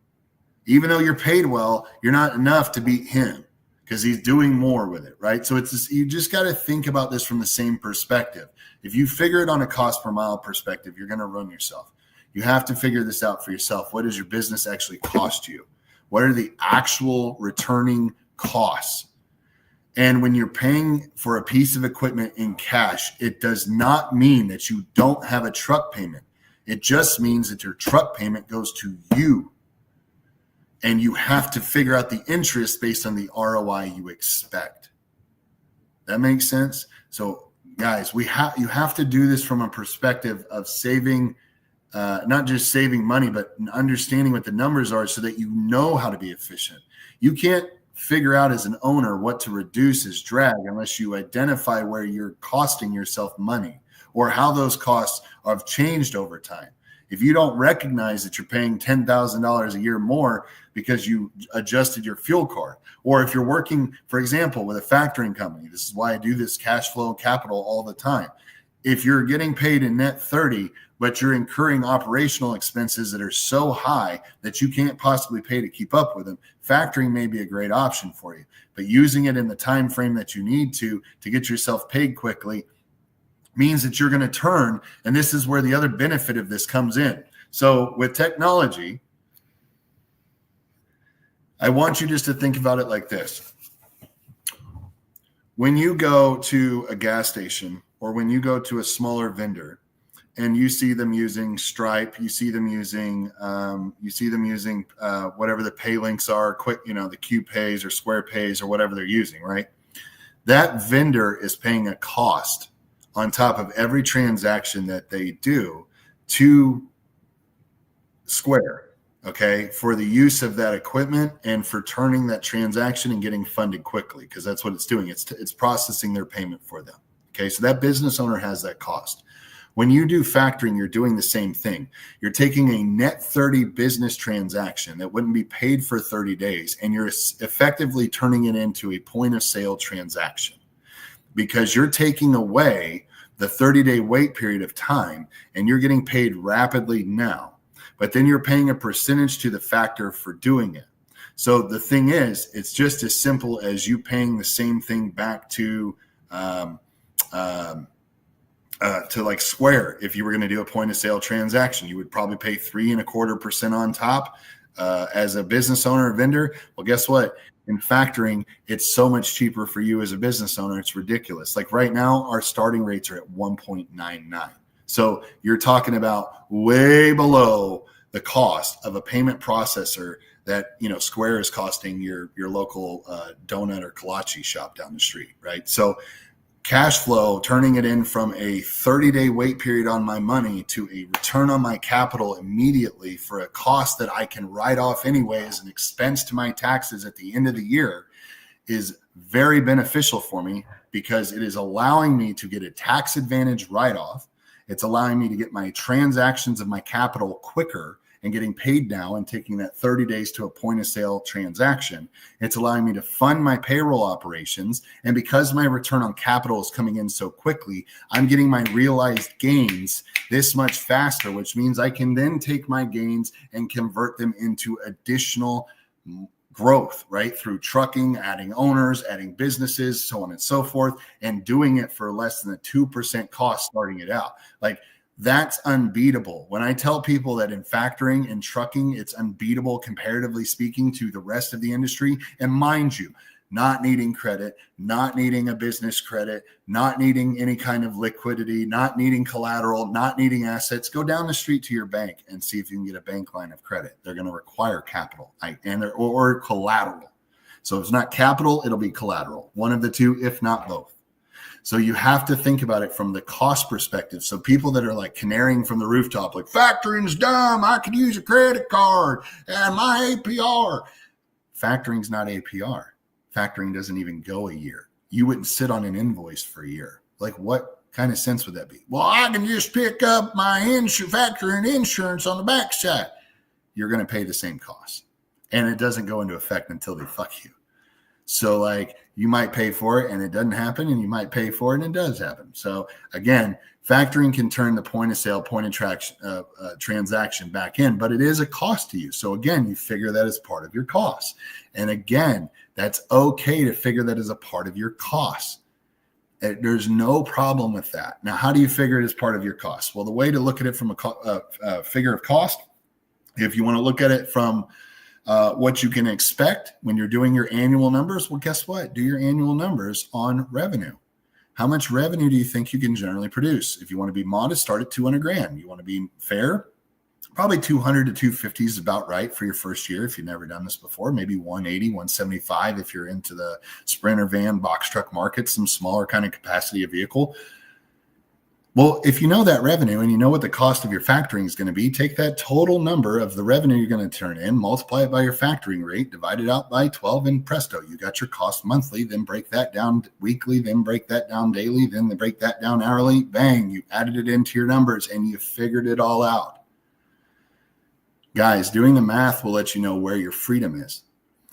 Even though you're paid well, you're not enough to beat him because he's doing more with it, right? So you just got to think about this from the same perspective. If you figure it on a cost per mile perspective, you're going to ruin yourself. You have to figure this out for yourself. What does your business actually cost you? What are the actual returning costs? And when you're paying for a piece of equipment in cash, it does not mean that you don't have a truck payment. It just means that your truck payment goes to you. And you have to figure out the interest based on the ROI you expect. That makes sense? So, guys, you have to do this from a perspective of saving, not just saving money, but understanding what the numbers are so that you know how to be efficient. You can't figure out as an owner what to reduce as drag unless you identify where you're costing yourself money or how those costs have changed over time. If you don't recognize that you're paying $10,000 a year more because you adjusted your fuel card, or if you're working, for example, with a factoring company, this is why I do this cash flow capital all the time. If you're getting paid in net 30, but you're incurring operational expenses that are so high that you can't possibly pay to keep up with them, factoring may be a great option for you. But using it in the time frame that you need to get yourself paid quickly means that you're going to turn, and this is where the other benefit of this comes in. So with technology, I want you just to think about it like this. When you go to a gas station or when you go to a smaller vendor and you see them using Stripe, you see them using whatever the pay links are, quick, the Q Pays or Square Pays or whatever they're using, right? That vendor is paying a cost on top of every transaction that they do to Square, okay, for the use of that equipment and for turning that transaction and getting funded quickly, because that's what it's doing. It's processing their payment for them. Okay, so that business owner has that cost. When you do factoring, you're doing the same thing. You're taking a net 30 business transaction that wouldn't be paid for 30 days, and you're effectively turning it into a point of sale transaction, because you're taking away the 30-day wait period of time and you're getting paid rapidly now, but then you're paying a percentage to the factor for doing it. So the thing is, it's just as simple as you paying the same thing back to like Square. If you were going to do a point of sale transaction, you would probably pay 3.25% on top as a business owner or vendor. Well, guess what? In factoring, it's so much cheaper for you as a business owner. It's ridiculous. Like right now, our starting rates are at 1.99. So you're talking about way below the cost of a payment processor that, Square is costing your local donut or kolache shop down the street, right? So cash flow, turning it in from a 30-day wait period on my money to a return on my capital immediately for a cost that I can write off anyway as an expense to my taxes at the end of the year is very beneficial for me, because it is allowing me to get a tax advantage write-off. It's allowing me to get my transactions of my capital quicker and getting paid now and taking that 30 days to a point of sale transaction. It's allowing me to fund my payroll operations. And because my return on capital is coming in so quickly, I'm getting my realized gains this much faster, which means I can then take my gains and convert them into additional growth, right? Through trucking, adding owners, adding businesses, so on and so forth, and doing it for less than a 2% cost starting it out. Like, that's unbeatable. When I tell people that in factoring and trucking, it's unbeatable, comparatively speaking, to the rest of the industry. And mind you, not needing credit, not needing a business credit, not needing any kind of liquidity, not needing collateral, not needing assets. Go down the street to your bank and see if you can get a bank line of credit. They're going to require capital or collateral. So if it's not capital, it'll be collateral. One of the two, if not both. So you have to think about it from the cost perspective. So people that are like canarying from the rooftop, like, factoring's dumb, I could use a credit card and my APR. Factoring's not APR. Factoring doesn't even go a year. You wouldn't sit on an invoice for a year. Like, what kind of sense would that be? Well, I can just pick up my factoring insurance on the backside. You're going to pay the same cost. And it doesn't go into effect until they fuck you. So like, you might pay for it and it doesn't happen, and you might pay for it and it does happen. So again, factoring can turn the point of sale, transaction back in, but it is a cost to you. So again, you figure that as part of your cost. And again, that's okay to figure that as a part of your cost. There's no problem with that. Now, how do you figure it as part of your cost? Well, the way to look at it from a figure of cost, if you want to look at it from what you can expect when you're doing your annual numbers, well, guess what? Do your annual numbers on revenue. How much revenue do you think you can generally produce? If you want to be modest, start at 200 grand. You want to be fair, probably 200 to 250 is about right for your first year. If you've never done this before, maybe 180, 175 if you're into the Sprinter van, box truck market, some smaller kind of capacity of vehicle. Well, if you know that revenue and you know what the cost of your factoring is going to be, take that total number of the revenue you're going to turn in, multiply it by your factoring rate, divide it out by 12, and presto, you got your cost monthly. Then break that down weekly, then break that down daily, then break that down hourly. Bang, you added it into your numbers and you figured it all out. Guys, doing the math will let you know where your freedom is.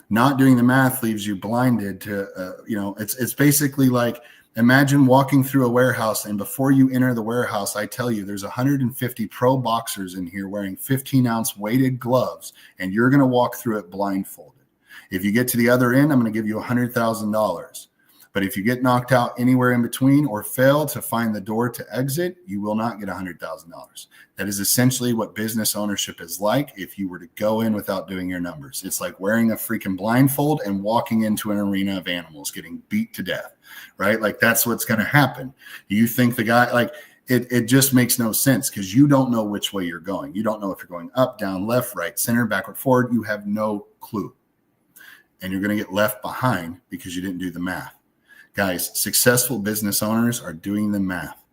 Not doing the math leaves you blinded to, it's basically like, imagine walking through a warehouse, and before you enter the warehouse, I tell you there's 150 pro boxers in here wearing 15-ounce weighted gloves, and you're going to walk through it blindfolded. If you get to the other end, I'm going to give you $100,000. But if you get knocked out anywhere in between or fail to find the door to exit, you will not get $100,000. That is essentially what business ownership is like if you were to go in without doing your numbers. It's like wearing a freaking blindfold and walking into an arena of animals getting beat to death, right? Like that's what's going to happen. Do you think the guy, like, it just makes no sense because you don't know which way you're going. You don't know if you're going up, down, left, right, center, backward, forward. You have no clue. And you're going to get left behind because you didn't do the math. Guys, successful business owners are doing the math.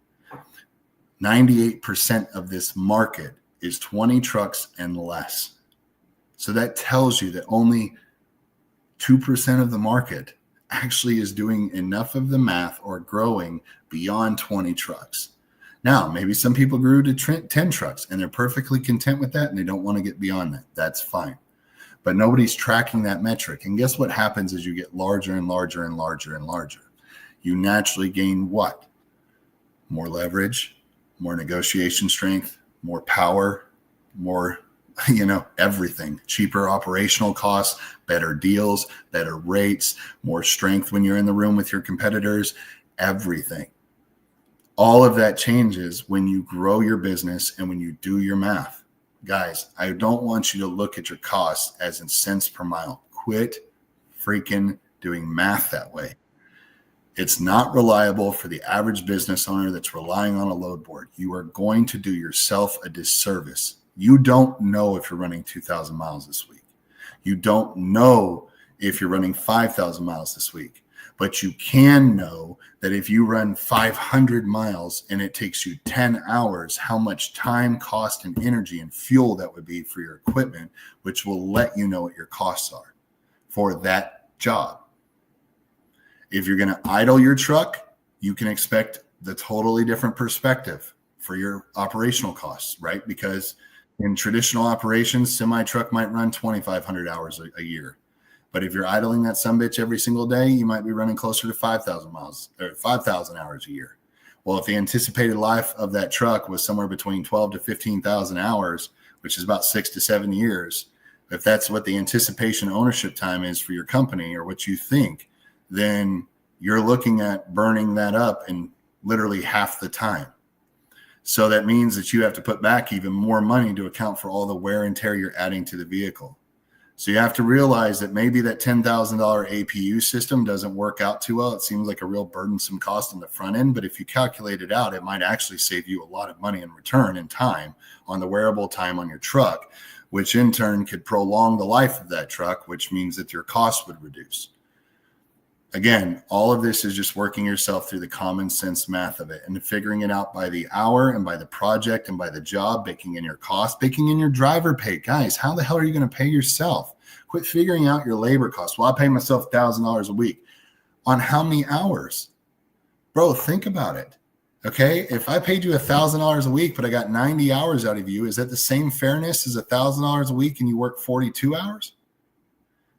98% of this market is 20 trucks and less. So that tells you that only 2% of the market actually is doing enough of the math or growing beyond 20 trucks. Now, maybe some people grew to 10 trucks and they're perfectly content with that and they don't want to get beyond that. That's fine. But nobody's tracking that metric. And guess what happens as you get larger and larger and larger and larger? You naturally gain what? More leverage, more negotiation strength, more power, more, everything. Cheaper operational costs, better deals, better rates, more strength when you're in the room with your competitors, everything. All of that changes when you grow your business and when you do your math. Guys, I don't want you to look at your costs as in cents per mile. Quit freaking doing math that way. It's not reliable for the average business owner that's relying on a load board. You are going to do yourself a disservice. You don't know if you're running 2,000 miles this week. You don't know if you're running 5,000 miles this week. But you can know that if you run 500 miles and it takes you 10 hours, how much time, cost, and energy and fuel that would be for your equipment, which will let you know what your costs are for that job. If you're going to idle your truck, you can expect the totally different perspective for your operational costs, right? Because in traditional operations, semi-truck might run 2,500 hours a year. But if you're idling that sumbitch every single day, you might be running closer to 5,000 miles or 5,000 hours a year. Well, if the anticipated life of that truck was somewhere between 12 to 15,000 hours, which is about 6 to 7 years, if that's what the anticipation ownership time is for your company or what you think, then you're looking at burning that up in literally half the time. So that means that you have to put back even more money to account for all the wear and tear you're adding to the vehicle. So you have to realize that maybe that $10,000 APU system doesn't work out too well. It seems like a real burdensome cost on the front end, but if you calculate it out, it might actually save you a lot of money in return and time on the wearable time on your truck, which in turn could prolong the life of that truck, which means that your costs would reduce. Again, all of this is just working yourself through the common sense math of it and figuring it out by the hour and by the project and by the job, baking in your cost, baking in your driver pay. Guys, how the hell are you going to pay yourself? Quit figuring out your labor costs. Well, I pay myself $1,000 a week. On how many hours? Bro, think about it. Okay, if I paid you $1,000 a week, but I got 90 hours out of you, is that the same fairness as $1,000 a week and you work 42 hours?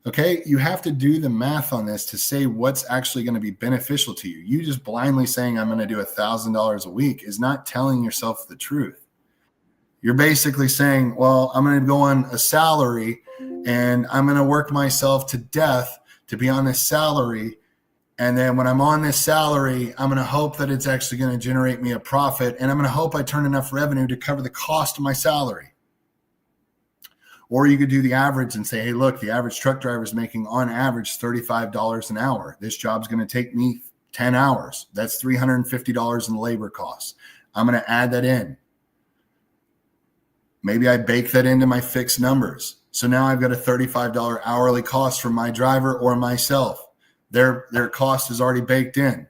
Okay, you have to do the math on this to say what's actually going to be beneficial to you. You just blindly saying I'm going to do $1,000 a week is not telling yourself the truth. You're basically saying, well, I'm going to go on a salary and I'm going to work myself to death to be on this salary. And then when I'm on this salary, I'm going to hope that it's actually going to generate me a profit. And I'm going to hope I turn enough revenue to cover the cost of my salary. Or you could do the average and say, hey, look, the average truck driver is making on average $35 an hour. This job's going to take me 10 hours. That's $350 in labor costs. I'm going to add that in. Maybe I bake that into my fixed numbers. So now I've got a $35 hourly cost for my driver or myself. Their cost is already baked in.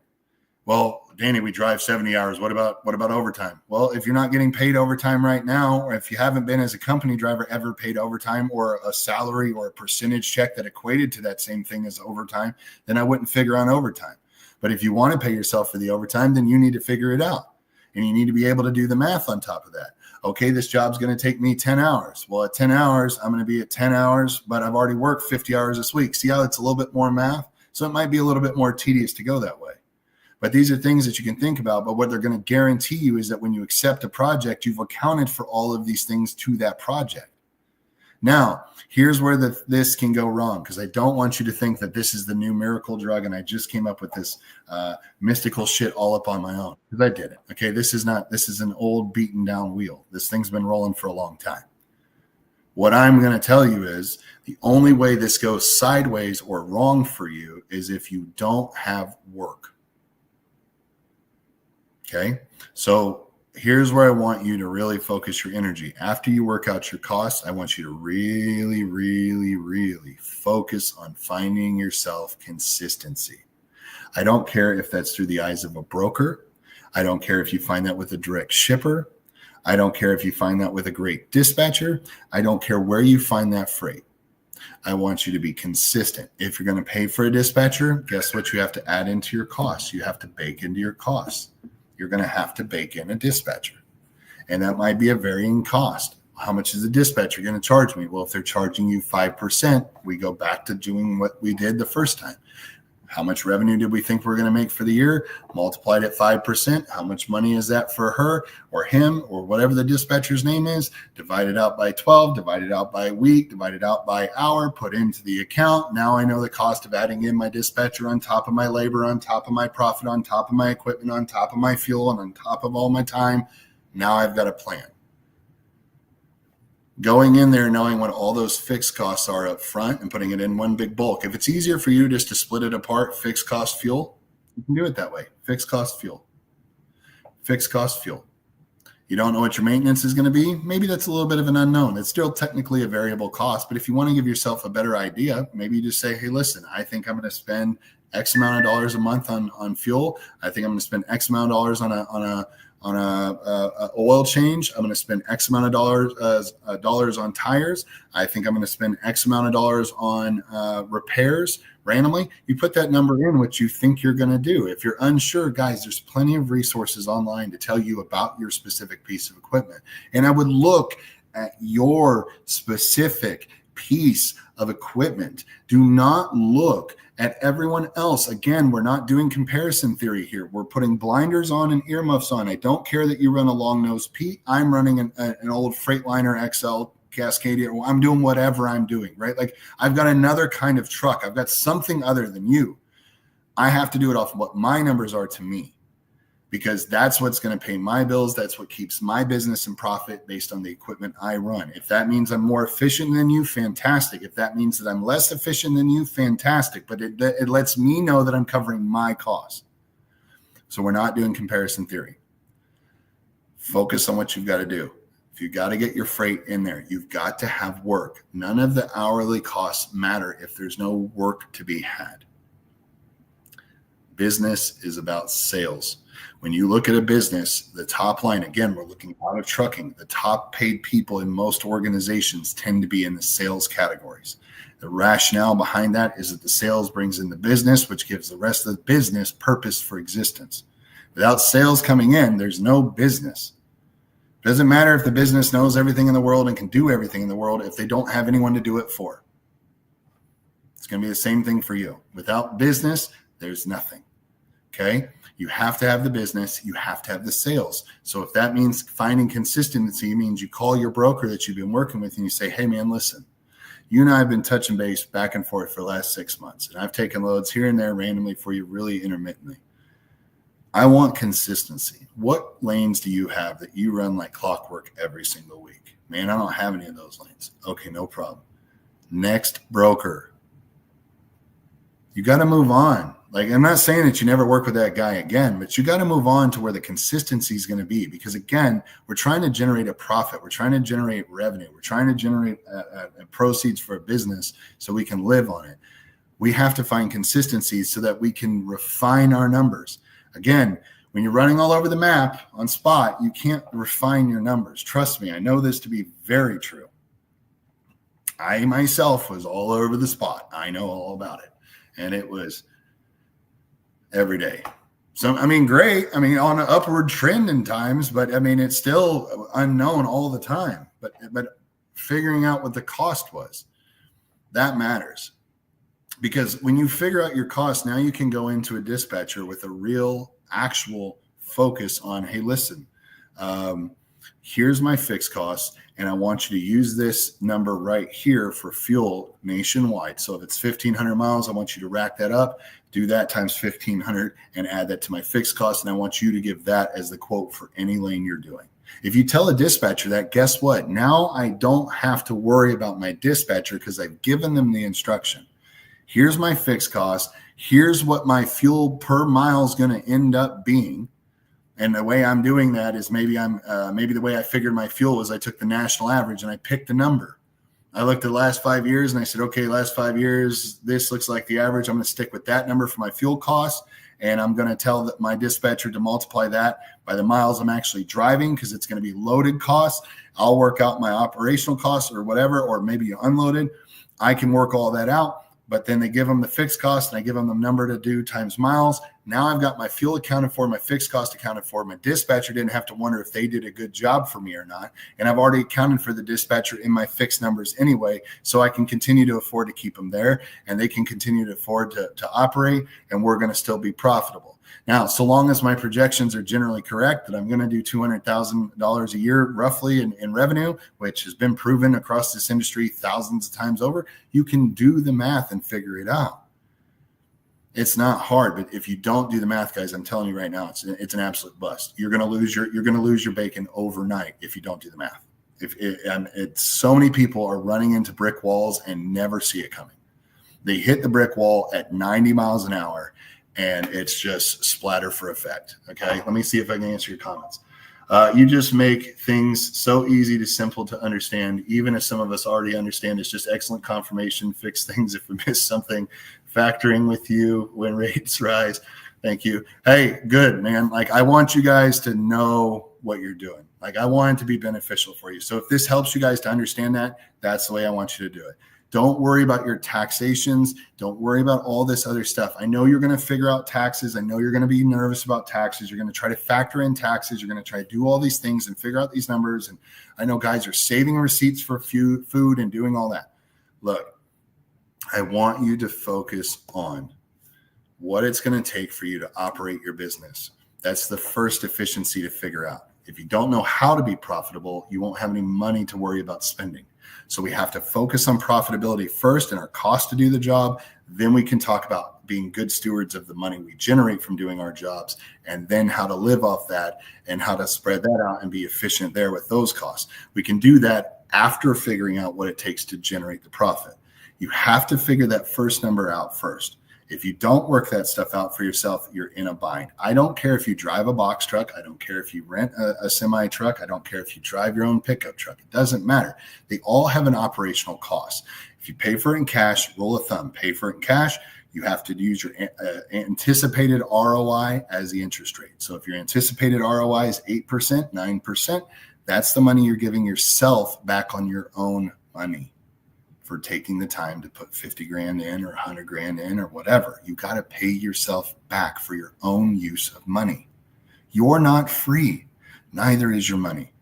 Well, Danny, we drive 70 hours. What about overtime? Well, if you're not getting paid overtime right now, or if you haven't been as a company driver ever paid overtime or a salary or a percentage check that equated to that same thing as overtime, then I wouldn't figure on overtime. But if you want to pay yourself for the overtime, then you need to figure it out. And you need to be able to do the math on top of that. Okay, this job's going to take me 10 hours. Well, at 10 hours, I'm going to be at 10 hours, but I've already worked 50 hours this week. See how it's a little bit more math? So it might be a little bit more tedious to go that way. But these are things that you can think about. But what they're going to guarantee you is that when you accept a project, you've accounted for all of these things to that project. Now, here's where this can go wrong, because I don't want you to think that this is the new miracle drug and I just came up with this mystical shit all up on my own, because I didn't. Okay, this is an old beaten down wheel. This thing's been rolling for a long time. What I'm going to tell you is the only way this goes sideways or wrong for you is if you don't have work. Okay, so here's where I want you to really focus your energy. After you work out your costs, I want you to really, really, really focus on finding yourself consistency. I don't care if that's through the eyes of a broker. I don't care if you find that with a direct shipper. I don't care if you find that with a great dispatcher. I don't care where you find that freight. I want you to be consistent. If you're going to pay for a dispatcher, guess what you have to add into your costs? You have to bake into your costs. You're going to have to bake in a dispatcher. And that might be a varying cost. How much is a dispatcher going to charge me? Well, if they're charging you 5%, we go back to doing what we did the first time. How much revenue did we think we're going to make for the year? Multiplied at 5%. How much money is that for her or him or whatever the dispatcher's name is? Divided out by 12, divided out by week, divided out by hour, put into the account. Now I know the cost of adding in my dispatcher on top of my labor, on top of my profit, on top of my equipment, on top of my fuel, and on top of all my time. Now I've got a plan. Going in there knowing what all those fixed costs are up front and putting it in one big bulk. If it's easier for you just to split it apart, fixed cost fuel, you can do it that way. Fixed cost fuel. Fixed cost fuel. You don't know what your maintenance is going to be. Maybe that's a little bit of an unknown. It's still technically a variable cost, but if you want to give yourself a better idea, maybe you just say, hey, listen, I think I'm going to spend X amount of dollars a month on fuel. I think I'm going to spend X amount of dollars on a oil change. I'm going to spend X amount of dollars on tires. I think I'm going to spend X amount of dollars on repairs randomly. You put that number in, what you think you're going to do. If you're unsure, guys, there's plenty of resources online to tell you about your specific piece of equipment. And I would look at your specific piece of equipment. Do not look at everyone else. Again, we're not doing comparison theory here. We're putting blinders on and earmuffs on. I don't care that you run a long nose Pete. I'm running an old Freightliner XL Cascadia. I'm doing whatever I'm doing, right? Like I've got another kind of truck. I've got something other than you. I have to do it off of what my numbers are to me, because that's what's going to pay my bills. That's what keeps my business in profit based on the equipment I run. If that means I'm more efficient than you, fantastic. If that means that I'm less efficient than you, fantastic. But it lets me know that I'm covering my costs. So we're not doing comparison theory. Focus on what you've got to do. If you've got to get your freight in there, you've got to have work. None of the hourly costs matter if there's no work to be had. Business is about sales. When you look at a business, the top line, again, we're looking out of trucking. The top paid people in most organizations tend to be in the sales categories. The rationale behind that is that the sales brings in the business, which gives the rest of the business purpose for existence. Without sales coming in, there's no business. It doesn't matter if the business knows everything in the world and can do everything in the world if they don't have anyone to do it for. It's going to be the same thing for you. Without business, there's nothing. Okay? You have to have the business. You have to have the sales. So if that means finding consistency, means you call your broker that you've been working with and you say, hey, man, listen, you and I have been touching base back and forth for the last 6 months, and I've taken loads here and there randomly for you really intermittently. I want consistency. What lanes do you have that you run like clockwork every single week? Man, I don't have any of those lanes. Okay, no problem. Next broker. You got to move on. Like, I'm not saying that you never work with that guy again, but you got to move on to where the consistency is going to be, because again, we're trying to generate a profit. We're trying to generate revenue. We're trying to generate proceeds for a business so we can live on it. We have to find consistency so that we can refine our numbers. Again, when you're running all over the map on spot, you can't refine your numbers. Trust me, I know this to be very true. I myself was all over the spot. I know all about it. And it was every day. So, I mean, great. I mean, on an upward trend in times, but I mean, it's still unknown all the time. But figuring out what the cost was, that matters. Because when you figure out your cost, now you can go into a dispatcher with a real, actual focus on, hey, listen, Here's my fixed costs, and I want you to use this number right here for fuel nationwide. So if it's 1,500 miles, I want you to rack that up, do that times 1,500 and add that to my fixed cost. And I want you to give that as the quote for any lane you're doing. If you tell a dispatcher that, guess what? Now I don't have to worry about my dispatcher because I've given them the instruction. Here's my fixed cost. Here's what my fuel per mile is going to end up being. And the way I'm doing that is maybe the way I figured my fuel was I took the national average and I picked a number. I looked at the last 5 years and I said, okay, last 5 years, this looks like the average. I'm going to stick with that number for my fuel costs. And I'm going to tell my dispatcher to multiply that by the miles I'm actually driving because it's going to be loaded costs. I'll work out my operational costs or whatever, or maybe unloaded. I can work all that out. But then they give them the fixed cost and I give them the number to do times miles. Now I've got my fuel accounted for, my fixed cost accounted for. My dispatcher didn't have to wonder if they did a good job for me or not. And I've already accounted for the dispatcher in my fixed numbers anyway, so I can continue to afford to keep them there and they can continue to afford to operate, and we're going to still be profitable. Now, so long as my projections are generally correct that I'm going to do $200,000 a year roughly in revenue, which has been proven across this industry thousands of times over, you can do the math and figure it out. It's not hard, but if you don't do the math, guys, I'm telling you right now, it's an absolute bust. You're going to lose your bacon overnight if you don't do the math. So many people are running into brick walls and never see it coming. They hit the brick wall at 90 miles an hour. And it's just splatter for effect. Okay, let me see if I can answer your comments. You just make things so easy to simple to understand, even if some of us already understand. It's just excellent confirmation. Fix things if we miss something. Factoring with you when rates rise. Thank you. Hey, good, man. Like, I want you guys to know what you're doing. Like, I want it to be beneficial for you. So if this helps you guys to understand that, that's the way I want you to do it. Don't worry about your taxations. Don't worry about all this other stuff. I know you're going to figure out taxes. I know you're going to be nervous about taxes. You're going to try to factor in taxes. You're going to try to do all these things and figure out these numbers. And I know guys are saving receipts for food and doing all that. Look, I want you to focus on what it's going to take for you to operate your business. That's the first efficiency to figure out. If you don't know how to be profitable, you won't have any money to worry about spending. So we have to focus on profitability first and our cost to do the job. Then we can talk about being good stewards of the money we generate from doing our jobs, and then how to live off that and how to spread that out and be efficient there with those costs. We can do that after figuring out what it takes to generate the profit. You have to figure that first number out first. If you don't work that stuff out for yourself, you're in a bind. I don't care if you drive a box truck. I don't care if you rent a semi truck. I don't care if you drive your own pickup truck. It doesn't matter. They all have an operational cost. If you pay for it in cash, rule of thumb, pay for it in cash, you have to use your anticipated ROI as the interest rate. So if your anticipated ROI is 8%, 9%, that's the money you're giving yourself back on your own money for taking the time to put 50 grand in or 100 grand in or whatever. You got to pay yourself back for your own use of money. You're not free. Neither is your money.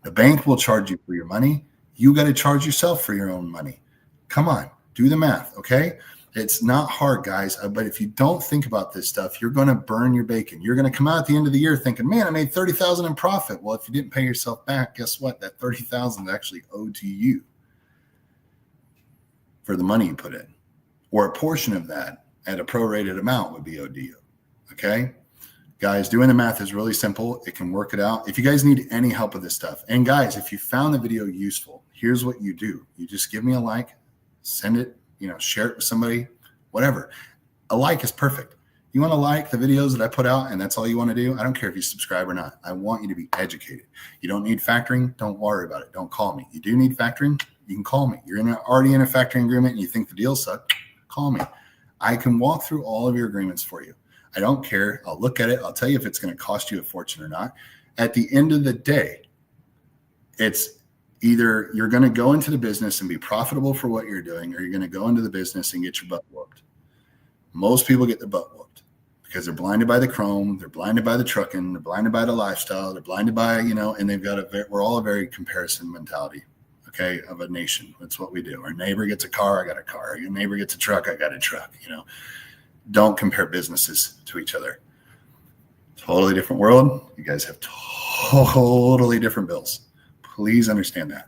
The bank will charge you for your money. You got to charge yourself for your own money. Come on, do the math, okay? It's not hard, guys, but if you don't think about this stuff, you're going to burn your bacon. You're going to come out at the end of the year thinking, man, I made $30,000 in profit. Well, if you didn't pay yourself back, guess what? That $30,000 is actually owed to you for the money you put in, or a portion of that at a prorated amount would be owed to you. Okay, guys, doing the math is really simple. It can work it out. If you guys need any help with this stuff, and guys, if you found the video useful, here's what you do. You just give me a like, send it, share it with somebody, whatever. A like is perfect. You want to like the videos that I put out and that's all you want to do? I don't care if you subscribe or not. I want you to be educated. You don't need factoring. Don't worry about it. Don't call me. You do need factoring. You can call me. You're already in a factoring agreement and you think the deal sucks, call me. I can walk through all of your agreements for you. I don't care. I'll look at it. I'll tell you if it's going to cost you a fortune or not. At the end of the day, it's either you're going to go into the business and be profitable for what you're doing, or you're going to go into the business and get your butt whooped. Most people get their butt whooped because they're blinded by the chrome. They're blinded by the trucking. They're blinded by the lifestyle. They're blinded by, and they've got we're all a very comparison mentality. Okay, of a nation. That's what we do. Our neighbor gets a car, I got a car. Your neighbor gets a truck, I got a truck. Don't compare businesses to each other. Totally different world. You guys have totally different bills. Please understand that.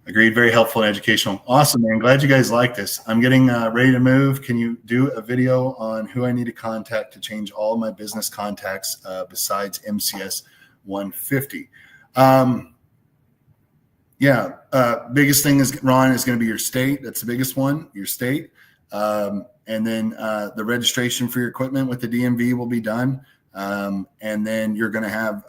Agreed. Very helpful and educational. Awesome, man. Glad you guys like this. I'm getting ready to move. Can you do a video on who I need to contact to change all my business contacts besides MCS 150? Biggest thing is, Ron, is going to be your state. That's the biggest one, your state. And then the registration for your equipment with the DMV will be done. And then you're going to have,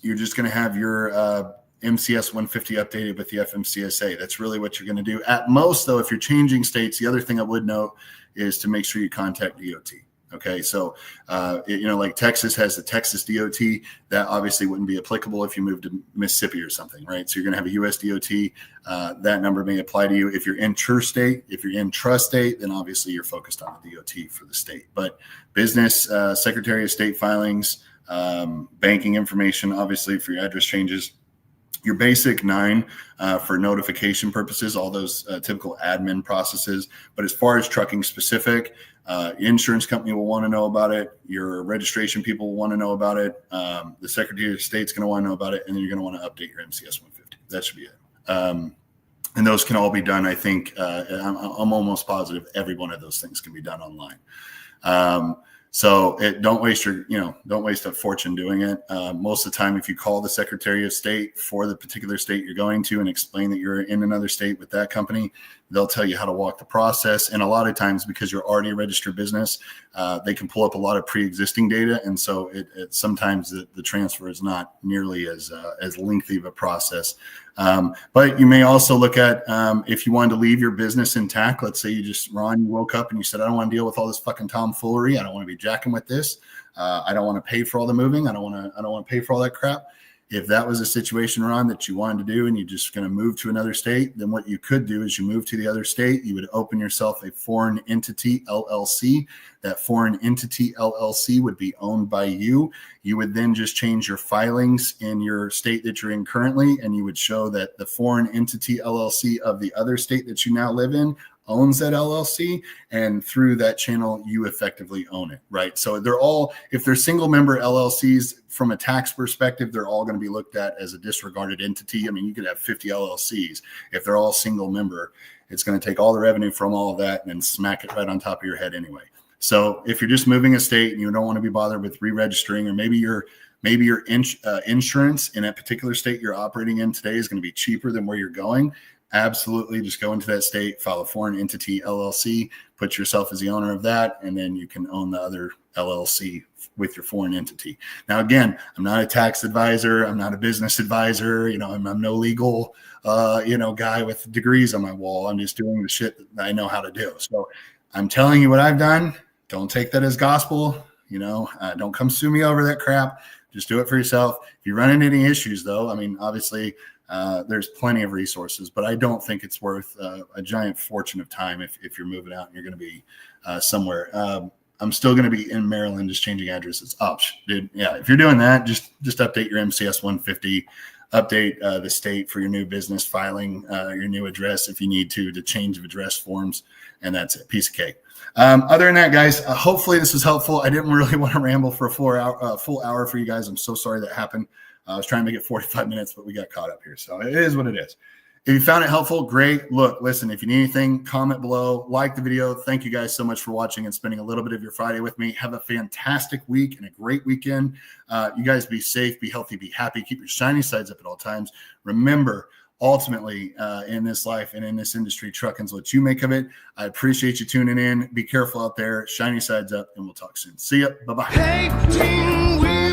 you're just going to have your MCS 150 updated with the FMCSA. That's really what you're going to do. At most, though, if you're changing states, the other thing I would note is to make sure you contact DOT. Okay, so like Texas has the Texas DOT. That obviously wouldn't be applicable if you moved to Mississippi or something, right? So you're going to have a US DOT. That number may apply to you. If you're intrastate, if you're intrastate, then obviously you're focused on the DOT for the state. But business, Secretary of State filings, banking information, obviously for your address changes. Your basic 9 for notification purposes, all those typical admin processes. But as far as trucking specific, insurance company will want to know about it. Your registration people will want to know about it. The Secretary of State's going to want to know about it. And then you're going to want to update your MCS 150. That should be it. And those can all be done. I think I'm almost positive every one of those things can be done online. So don't waste a fortune doing it. Most of the time, if you call the Secretary of State for the particular state you're going to and explain that you're in another state with that company, they'll tell you how to walk the process. And a lot of times, because you're already a registered business, they can pull up a lot of pre-existing data. And so it sometimes the transfer is not nearly as lengthy of a process. But you may also look at if you wanted to leave your business intact. Let's say you woke up and you said, I don't want to deal with all this fucking tomfoolery. I don't want to be jacking with this. I don't want to pay for all the moving. I don't want to pay for all that crap. If that was a situation, Ron, that you wanted to do and you're just going to move to another state, then what you could do is you move to the other state. You would open yourself a foreign entity LLC. That foreign entity LLC would be owned by you. You would then just change your filings in your state that you're in currently, and you would show that the foreign entity LLC of the other state that you now live in owns that LLC, and through that channel, you effectively own it, right? So if they're single member LLCs from a tax perspective, they're all going to be looked at as a disregarded entity. I mean, you could have 50 LLCs. If they're all single member, it's going to take all the revenue from all of that and then smack it right on top of your head anyway. So if you're just moving a state and you don't want to be bothered with re-registering, or maybe your insurance in that particular state you're operating in today is going to be cheaper than where you're going, absolutely just go into that state, file a foreign entity LLC, put yourself as the owner of that, and then you can own the other LLC with your foreign entity. Now, again, I'm not a tax advisor. I'm not a business advisor. I'm no legal, guy with degrees on my wall. I'm just doing the shit that I know how to do. So I'm telling you what I've done. Don't take that as gospel. Don't come sue me over that crap. Just do it for yourself. If you run into any issues, though, I mean, obviously, there's plenty of resources, but I don't think it's worth a giant fortune of time if you're moving out and you're going to be somewhere. I'm still going to be in Maryland, just changing addresses. Oh, dude, yeah. If you're doing that, just update your MCS 150, update the state for your new business filing, your new address if you need to change of address forms, and that's it. Piece of cake. Other than that, guys, hopefully this was helpful. I didn't really want to ramble for a full hour for you guys. I'm so sorry that happened. I was trying to make it 45 minutes, but we got caught up here. So it is what it is. If you found it helpful, great. Look, listen, if you need anything, comment below, like the video. Thank you guys so much for watching and spending a little bit of your Friday with me. Have a fantastic week and a great weekend. You guys be safe, be healthy, be happy. Keep your shiny sides up at all times. Remember, ultimately, in this life and in this industry, trucking's what you make of it. I appreciate you tuning in. Be careful out there. Shiny sides up, and we'll talk soon. See ya. Bye-bye.